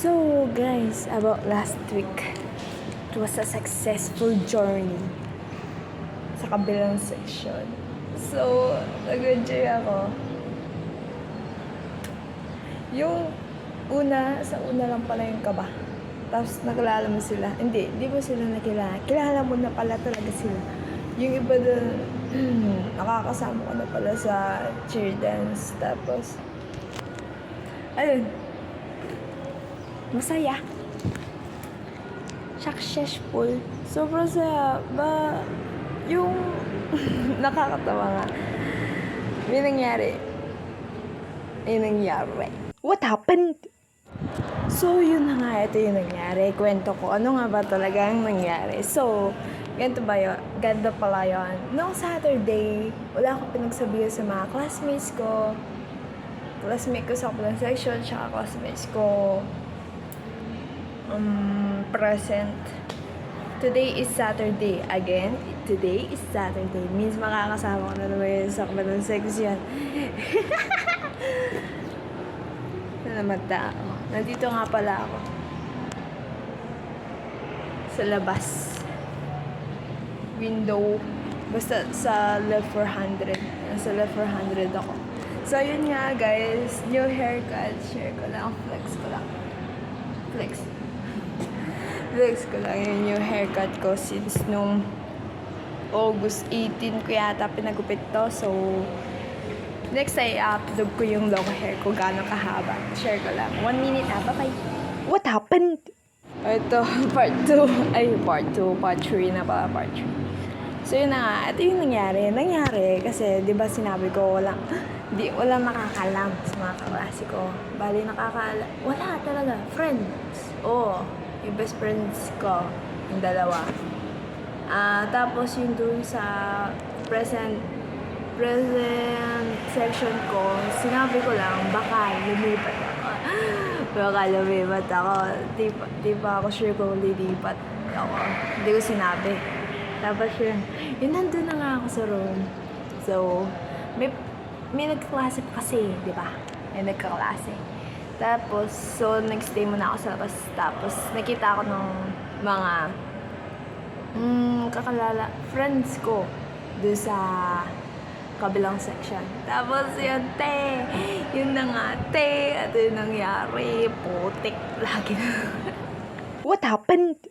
So guys, about last week, it was a successful journey sa kabilang section. So, nag-enjoy ako. Yung sa una lang pala yung kaba. Tapos nakilala mo sila. Hindi mo sila nakilala. Kilala mo na pala talaga sila. Yung iba doon, nakakasama ko na pala sa cheer dance. Tapos, ayun, masaya. Successful. Sobrang saya. Yung nakakatawa nga. May nangyari. What happened? So, yun na nga. Ito yung nangyari. Kwento ko. Ano nga ba talagang nangyari? So, ganito ba yun? Ganda pala yun. Noong Saturday, wala akong pinagsabihan sa mga classmates ko. Classmate ko sa kabilang section, tsaka classmates ko present. Today is Saturday. Again, today is Saturday. Means makakasama ko na naman yun sa kabilang section. Nalamata ako. Nandito nga pala ako. Sa labas. Window. Basta sa left 400. Sa left 400 ako. So, yun nga guys. New haircut. Share ko lang. Flex ko lang. Flex ko lang yung new haircut ko since nung August 18 ko yata pinagupit to. So, next ay upload ko yung long hair ko gano'ng kahaba. Share ko lang. 1 minute na. Bye-bye. What happened? Ito, part 2. Part 3 na pala, part 3. So, yun na nga. Ito yung nangyari kasi, di ba sinabi ko, walang nakakalam sa mga kaklase ko. Bali, wala talaga. Friends. Yung best friends ko. Yung dalawa. Tapos, yung dun sa present section ko, sinabi ko lang, baka lumipat ako. Di pa ako sure kung lilipat ako. Hindi ko sinabi. Tapos yun nandun na nga ako sa room. So, may nagkaklase pa kasi, di ba? May nagkaklase. Tapos, so, nag-stay muna ako sa labas. Tapos, nakita ako ng mga friends ko doon sa kabilang section. Tapos, yun na nga, ito yung nangyari. Putik, lagi na. What happened?